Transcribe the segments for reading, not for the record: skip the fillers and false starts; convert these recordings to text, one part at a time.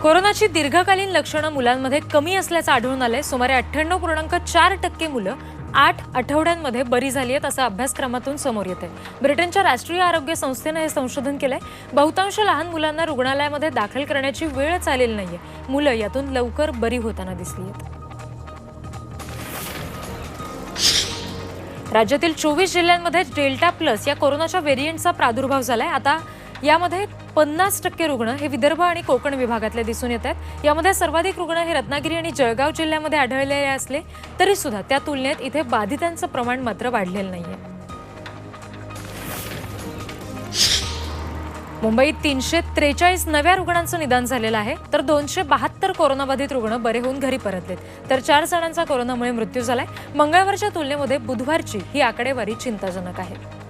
कोरोनाची दीर्घकालीन लक्षणं मुलांमध्ये कमी असल्याचं आढळून आलंय। सुमारे 98.4% मुलं 8 आठवड्यांमध्ये बरी झाली आहेत असं अभ्यासक्रमातून समोर येतंय। ब्रिटनच्या राष्ट्रीय आरोग्य संस्थेने हे संशोधन केलंय। बहुतांश लहान मुलांना रुग्णालयामध्ये दाखल करण्याची वेळच आलेली नाहीये। मुलं यातून लवकर बरी होताना दिसली आहेत। राज्यातील 24 जिल्ह्यांमध्ये डेल्टा प्लस या कोरोनाच्या व्हेरिएंटचा प्रादुर्भाव झालाय। आता यामध्ये 50% रुग्ण हे विदर्भ आणि कोकण विभागातले दिसून येत आहेत। यामध्ये सर्वाधिक रुग्ण हे रत्नागिरी आणि जळगाव जिल्ह्यामध्ये आढळलेले असले तरी सुद्धा त्या तुलनेत इथे बाधितांचं प्रमाण मात्र वाढलेलं नाहीये। मुंबईत 343 नव्या रुग्णांचं निदान झालेलं आहे, तर 272 कोरोनाबाधित रुग्ण बरे होऊन घरी परतलेत, तर 4 जणांचा कोरोनामुळे मृत्यू झालाय। मंगळवारच्या तुलनेमध्ये बुधवारची ही आकडेवारी चिंताजनक आहे।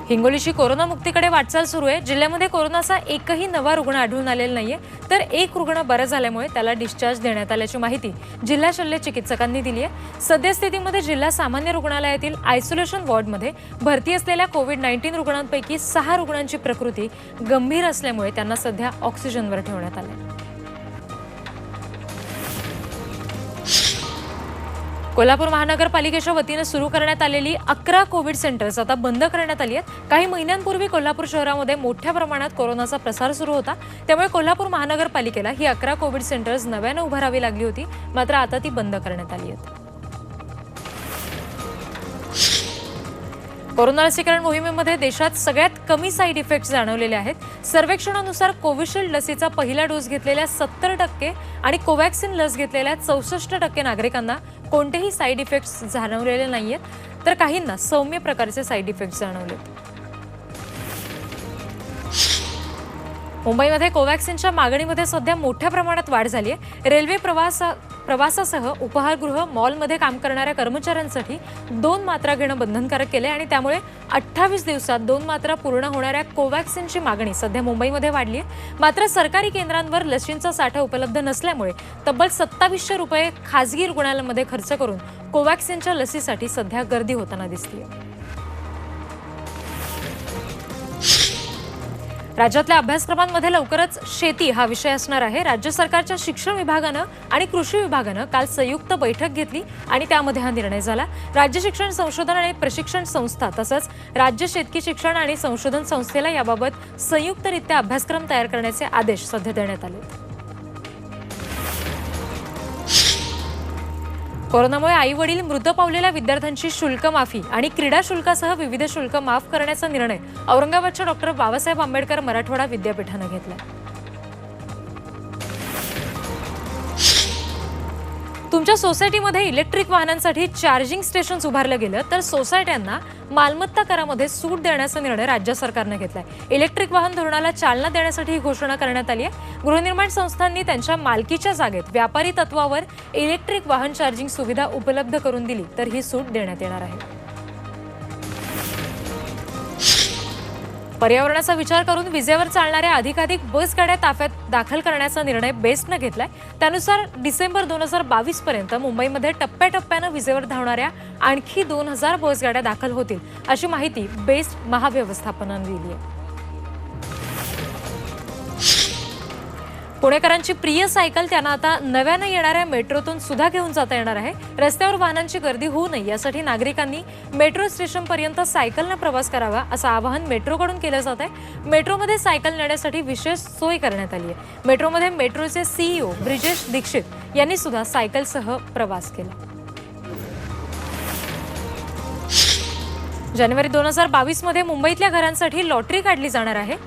हिंगोलीची कोरोना मुक्तीकडे वाटचाल सुरू आहे। जिल्ह्यामध्ये कोरोनाचा एकही नवा रुग्ण आढळून आलेला नाहीये, तर एक रुग्ण बरा झाल्यामुळे त्याला डिस्चार्ज देण्यात आल्याची माहिती जिल्हा शल्य चिकित्सकांनी दिली आहे। सद्यस्थितीमध्ये जिल्हा सामान्य रुग्णालयातील आयसोलेशन वॉर्डमध्ये भरती असलेल्या कोविड-19 रुग्णांपैकी 6 रुग्णांची प्रकृती गंभीर असल्यामुळे त्यांना सध्या ऑक्सिजनवर ठेवण्यात आले। कोल्हापूर महानगरपालिकेच्या वतीने सुरू करण्यात आलेली 11 कोविड सेंटर्स आता बंद करण्यात आली आहेत। काही महिन्यांपूर्वी कोल्हापूर शहरामध्ये मोठ्या प्रमाणात कोरोनाचा प्रसार सुरू होता, त्यामुळे कोल्हापूर महानगरपालिकेला ही 11 कोविड सेंटर्स नव्याने उभारावी लागली होती, मात्र आता ती बंद करण्यात आली आहेत। कोरोना लसीकरण मोहिमेमध्ये देशात सगळ्यात कमी साईड इफेक्ट्स जाणवलेले आहेत। सर्वेक्षणानुसार कोविशिल्ड लसीचा पहिला डोस घेतलेल्या 70% आणि कोवॅक्सिन लस घेतलेल्या 64% नागरिकांना कोणतेही साईड इफेक्ट्स जाणवलेले नाहीयेत, तर काहींना सौम्य प्रकारचे साईड इफेक्ट्स जाणवलेत। मुंबईमध्ये कोवॅक्सिनच्या मागणीमध्ये सध्या मोठ्या प्रमाणात वाढ झाली आहे। रेल्वे प्रवासासह उपहारगृह, मॉलमध्ये काम करणाऱ्या कर्मचाऱ्यांसाठी 2 मात्रा घेणं बंधनकारक केले आणि त्यामुळे 28 दिवसात 2 मात्रा पूर्ण होणाऱ्या कोवॅक्सिनची मागणी सध्या मुंबईमध्ये वाढली आहे। मात्र सरकारी केंद्रांवर लसींचा साठा उपलब्ध नसल्यामुळे तब्बल 2700 रुपये खासगी रुग्णालयांमध्ये खर्च करून कोवॅक्सिनच्या लसीसाठी सध्या गर्दी होताना दिसते। राज्यातल्या अभ्यासक्रमांमध्ये लवकरच शेती हा विषय असणार आहे। राज्य सरकारच्या शिक्षण विभागानं आणि कृषी विभागानं काल संयुक्त बैठक घेतली आणि त्यामध्ये हा निर्णय झाला। राज्य शिक्षण संशोधन आणि प्रशिक्षण संस्था तसंच राज्य शेतकी शिक्षण आणि संशोधन संस्थेला याबाबत संयुक्तरित्या अभ्यासक्रम तयार करण्याचे आदेश सध्या देण्यात आले। कोरोनामुळे आई-वडील मृत पावलेल्या विद्यार्थ्यांची शुल्क माफी आणि क्रीडा शुल्कासह विविध शुल्क माफ करण्याचा निर्णय औरंगाबादच्या डॉ. बाबासाहेब आंबेडकर मराठवाडा विद्यापीठानं घेतला। तुमच्या सोसायटीमध्ये इलेक्ट्रिक वाहनांसाठी चार्जिंग स्टेशन्स उभारलं गेलं तर सोसायट्यांना मालमत्ता करामध्ये सूट देण्याचा निर्णय राज्य सरकारनं घेतलाय। इलेक्ट्रिक वाहन धोरणाला चालना देण्यासाठी ही घोषणा करण्यात आली आहे। गृहनिर्माण संस्थांनी त्यांच्या मालकीच्या जागेत व्यापारी तत्वावर इलेक्ट्रिक वाहन चार्जिंग सुविधा उपलब्ध करून दिली तर ही सूट देण्यात येणार आहे। पर्यावरणाचा विचार करून विजेवर चालणाऱ्या अधिकाधिक बस गाड्या ताफ्यात दाखल करण्याचा निर्णय बेस्टनं घेतलाय। त्यानुसार डिसेंबर 2022 पर्यंत मुंबईमध्ये टप्प्याटप्प्यानं विजेवर धावणाऱ्या आणखी 2000 बस गाड्या दाखल होतील अशी माहिती बेस्ट महाव्यवस्थापनानं दिली आहे। पुणेकरांची प्रिय सायकल त्यांना आता नव्यानं येणाऱ्या मेट्रोतून सुद्धा घेऊन जाता येणार आहे। रस्त्यावर वाहनांची गर्दी होऊ नये यासाठी नागरिकांनी मेट्रो स्टेशनपर्यंत सायकलनं प्रवास करावा असं आवाहन मेट्रोकडून केलं जात आहे। मेट्रोमध्ये सायकल नेण्यासाठी विशेष सोय करण्यात आली आहे। मेट्रोमध्ये मेट्रोचे CEO ब्रिजेश दीक्षित यांनी सुद्धा सायकलसह प्रवास केला। जानेवारी 2022 मध्ये मुंबईतल्या घरांसाठी लॉटरी काढली जाणार आहे।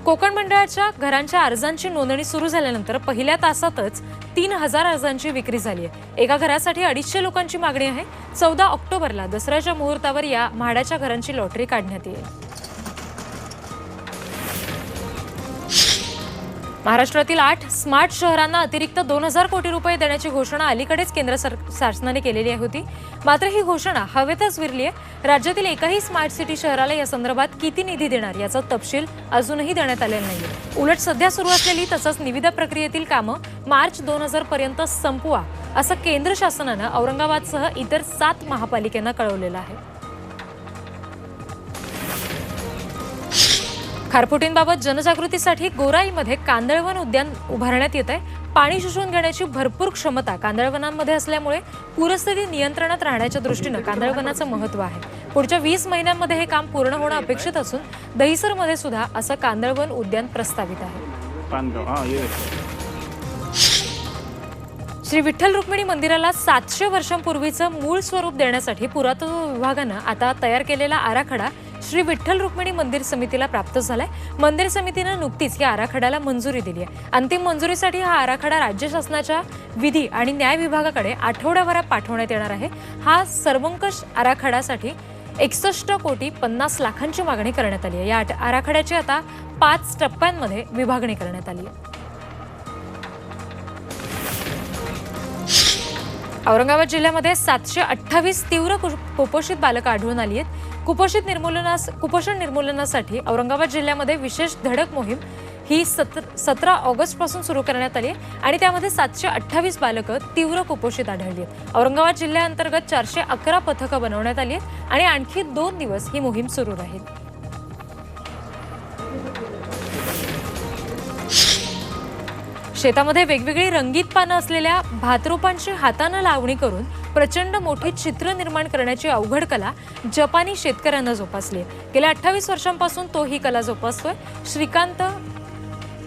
कोकण मंडळाच्या घरांच्या अर्जांची नोंदणी सुरू झाल्यानंतर पहिल्या तासातच 3000 अर्जांची विक्री झाली आहे। एका घरासाठी 250 लोकांची मागणी आहे। 14 ऑक्टोबरला दसऱ्याच्या मुहूर्तावर या म्हाडाच्या घरांची लॉटरी काढण्यात येईल। महाराष्ट्रातील 8 स्मार्ट शहरांना अतिरिक्त 2000 कोटी रुपये देण्याची घोषणा अलीकडेच केंद्र शासनाने केलेली होती, मात्र ही घोषणा हवेतच विरली आहे। राज्यातील एकाही स्मार्ट सिटी शहराला या संदर्भात किती निधी देणार याचा तपशील अजूनही देण्यात आलेला नाहीये। उलट सध्या सुरू असलेली तसंच निविदा प्रक्रियेतील कामं मार्च 2000 पर्यंत संपवा असं केंद्र शासनानं औरंगाबादसह इतर 7 महापालिकांना कळवलेलं आहे। खारफुटींबाबत जनजागृतीसाठी गोराईमध्ये कांदळवन उद्यान उभारण्यात येत आहे. पाणी शोषून घेण्याची भरपूर क्षमता कांदळवनांमध्ये असल्यामुळे पूरस्थिती नियंत्रणात राहण्याच्या दृष्टीनं कांदळवनाचं महत्त्व आहे. पुढच्या 20 महिन्यांमध्ये हे काम पूर्ण होणं अपेक्षित असून दहिसरमध्ये सुद्धा असं कांदळवन उद्यान प्रस्तावित आहे. श्री विठ्ठल रुक्मिणी मंदिराला 700 वर्षांपूर्वीचं मूळ स्वरूप देण्यासाठी पुरातत्व विभागानं आता तयार केलेला आराखडा श्री विठ्ठल रुक्मिणी मंदिर समितीला प्राप्त झालाय. मंदिर समितीनं नुकतीच या आराखड्याला मंजुरी दिली आहे. अंतिम मंजुरीसाठी हा आराखडा राज्य शासनाच्या विधी आणि न्याय विभागाकडे आठवड्याभरात पाठवण्यात येणार आहे. हा सर्वंकष आराखड्यासाठी 61,50,00,000ची मागणी करण्यात आली आहे. या आराखड्याची आता 5 टप्प्यांमध्ये विभागणी करण्यात आली आहे. औरंगाबाद जिल्ह्यामध्ये 728 तीव्र कुपोषित बालकं आढळून आली आहेत. कुपोषण निर्मूलनासाठी औरंगाबाद जिल्ह्यामध्ये विशेष धडक मोहीम ही 17 ऑगस्टपासून सुरू करण्यात आली आहे आणि त्यामध्ये 728 बालकं तीव्र कुपोषित आढळली आहेत. औरंगाबाद जिल्ह्याअंतर्गत 411 पथकं बनवण्यात आली आहेत आणि आणखी 2 दिवस ही मोहीम सुरू राहील. शेतामध्ये वेगवेगळी रंगीत पानं असलेल्या भातरोपांची हातानं लावणी करून प्रचंड मोठी चित्र निर्माण करण्याची अवघड कला जपानी शेतकऱ्यांना जोपासली आहे. गेल्या 28 वर्षांपासून तो ही कला जोपासतोय. श्रीकांत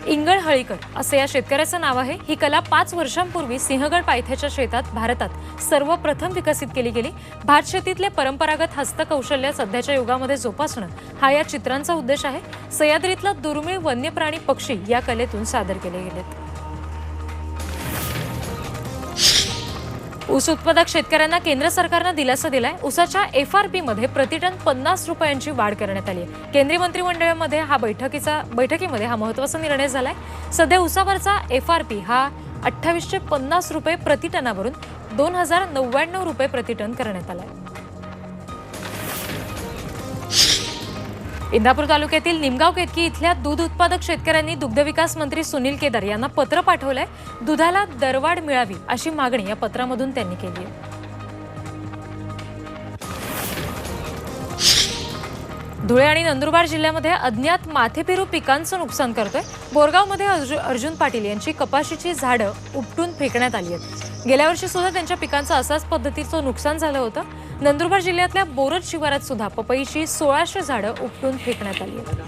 इंगळहळीकर असं या शेतकऱ्याचं नाव आहे. ही कला 5 वर्षांपूर्वी सिंहगड पायथ्याच्या शेतात भारतात सर्वप्रथम विकसित केली गेली. भात शेतीतले परंपरागत हस्तकौशल्य सध्याच्या युगामध्ये जोपासणं हा या चित्रांचा उद्देश आहे. सह्याद्रीतला दुर्मिळ वन्यप्राणी पक्षी या कलेतून सादर केले गेलेत. ऊस उत्पादक शेतकऱ्यांना केंद्र सरकारनं दिलासा दिलाय. ऊसाच्या FRP मध्ये प्रतिटन 50 रुपयांची वाढ करण्यात आली आहे. केंद्रीय मंत्रिमंडळामध्ये बैठकीमध्ये हा महत्त्वाचा निर्णय झालाय. सध्या ऊसावरचा FRP हा 2850 रुपये प्रतिटनावरून 2099 रुपये प्रतिटन करण्यात आलाय. इंदापूर तालुक्यातील निमगाव केतकी इथल्या दूध उत्पादक शेतकऱ्यांनी दुग्धविकास मंत्री सुनील केदार यांना पत्र पाठवलंय. दुधाला दरवाढ मिळावी अशी मागणी या पत्रामधून त्यांनी केली आहे. धुळे आणि नंदुरबार जिल्ह्यामध्ये अज्ञात माथेपेरू पिकांचं नुकसान करतोय. बोरगावमध्ये अर्जुन पाटील यांची कपाशीची झाडं उपटून फेकण्यात आली आहेत. गेल्या वर्षी सुद्धा त्यांच्या पिकांचं असाच पद्धतीचं नुकसान झालं होतं. नंदुरबार जिल्ह्यातल्या बोरज शिवारात सुद्धा पपईची 1600 झाडं उपटून फेकण्यात आली आहेत.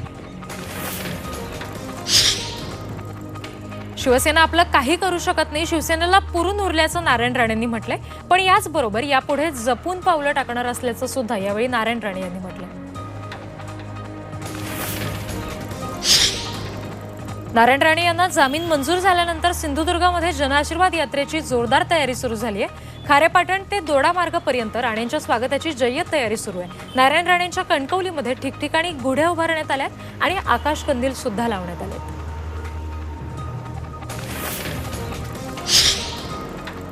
शिवसेना आपलं काही करू शकत नाही, शिवसेनेला पुरून उरल्याचं नारायण राणेंनी म्हटलंय. पण याचबरोबर यापुढे जपून पावलं टाकणार असल्याचं सुद्धा यावेळी नारायण राणे यांनी म्हटलंय. नारायण राणे यांना जामीन मंजूर झाल्यानंतर सिंधुदुर्गामध्ये जनआशीर्वाद यात्रेची जोरदार तयारी सुरू झाली आहे. खारेपाटण ते दोडा मार्गापर्यंत राणेंच्या स्वागताची जय्यत तयारी सुरू आहे. नारायण राणेंच्या कणकवलीमध्ये ठिकठिकाणी गुढ्या उभारण्यात आल्यात आणि आकाशकंदील सुद्धा लावण्यात आले.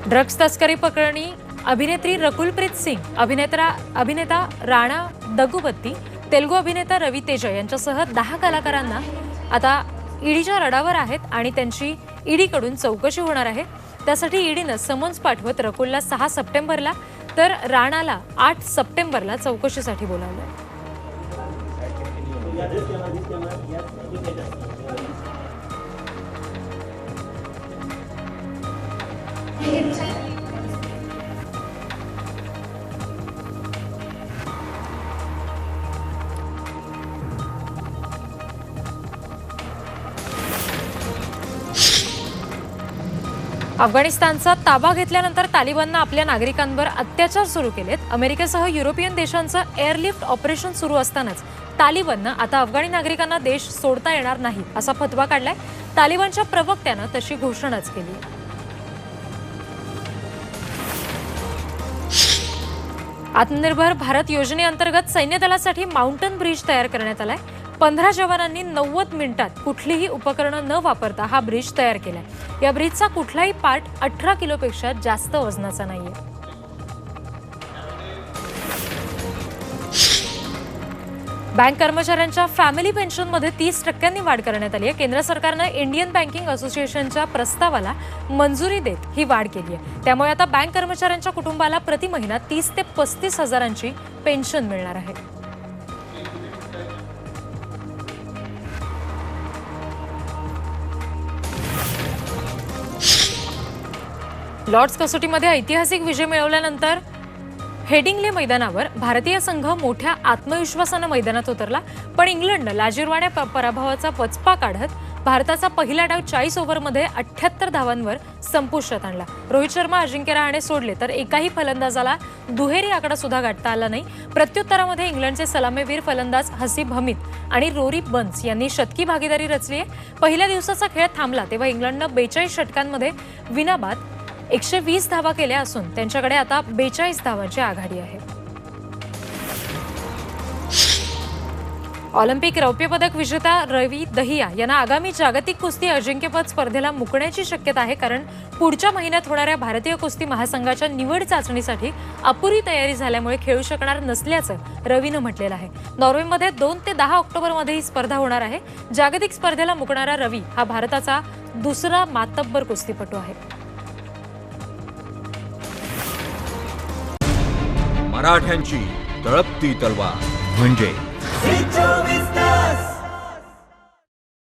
ड्रग्ज तस्करी प्रकरणी अभिनेत्री रकुलप्रीत सिंग, अभिनेता राणा दगुबत्ती, तेलुगू अभिनेता रवी तेजा यांच्यासह 10 कलाकारांना आता ईडीच्या रडावर आहेत आणि त्यांची ईडीकडून चौकशी होणार आहे. त्यासाठी ईडीनं समन्स पाठवत रकुलला 6 सप्टेंबरला तर राणाला 8 सप्टेंबरला चौकशीसाठी बोलावलंय. अफगाणिस्तानचा ताबा घेतल्यानंतर तालिबाननं आपल्या नागरिकांवर अत्याचार सुरू केलेत. अमेरिकेसह युरोपियन देशांचं एअरलिफ्ट ऑपरेशन सुरू असतानाच तालिबाननं आता अफगाणी नागरिकांना देश सोडता येणार नाही असा फतवा काढलाय. तालिबानच्या प्रवक्त्यानं तशी घोषणाच केली. आत्मनिर्भर भारत योजनेअंतर्गत सैन्य दलासाठी माउंटन ब्रिज तयार करण्यात आलाय. 15 जवानांनी 90 मिनिटात कुठलीही उपकरणं न वापरता हा ब्रिज तयार केलाय. या ब्रिजचा कुठलाही पार्ट 18 किलोपेक्षा जास्त वजनाचा नाहीये. बँक कर्मचाऱ्यांच्या फॅमिली पेन्शनमध्ये 30% वाढ करण्यात आली आहे. केंद्र सरकारनं इंडियन बँकिंग असोसिएशनच्या प्रस्तावाला मंजुरी देत ही वाढ केली आहे. त्यामुळे आता बँक कर्मचाऱ्यांच्या कुटुंबाला प्रति महिना 30 ते 35 हजारांची पेन्शन मिळणार आहे. लॉर्ड्स कसोटीमध्ये ऐतिहासिक विजय मिळवल्यानंतर हेडिंग्ले मैदानावर भारतीय संघ मोठ्या आत्मविश्वासानं मैदानात उतरला, पण इंग्लंडनं लाजिरवाण्या पराभवाचा वचपा काढत भारताचा पहिला डाव 40 ओव्हरमध्ये 78 धावांवर संपुष्टात आणला. रोहित शर्मा, अजिंक्य रहाणे सोडले तर एकाही फलंदाजाला दुहेरी आकडा सुद्धा गाठता आला नाही. प्रत्युत्तरामध्ये इंग्लंडचे सलामीवीर फलंदाज हसीब हमीद आणि रोरी बन्स यांनी शतकी भागीदारी रचली आहे. पहिल्या दिवसाचा खेळ थांबला तेव्हा इंग्लंडनं 42 षटकांमध्ये विनाबाद 120 धावा केल्या असून त्यांच्याकडे आता 42 धावांची आघाडी आहे. ऑलिम्पिक रौप्य पदक विजेता रवी दहिया यांना आगामी जागतिक कुस्ती अजिंक्यपद स्पर्धेला मुकण्याची शक्यता आहे, कारण पुढच्या महिन्यात होणाऱ्या भारतीय कुस्ती महासंघाच्या निवड चाचणीसाठी अपुरी तयारी झाल्यामुळे खेळू शकणार नसल्याचं रवीनं म्हटलेलं आहे. नॉर्वेमध्ये 2 ते 10 ऑक्टोबरमध्ये ही स्पर्धा होणार आहे. जागतिक स्पर्धेला मुकणारा रवी हा भारताचा दुसरा मातब्बर कुस्तीपटू आहे. मराठ्यांची तळपती तलवार म्हणजे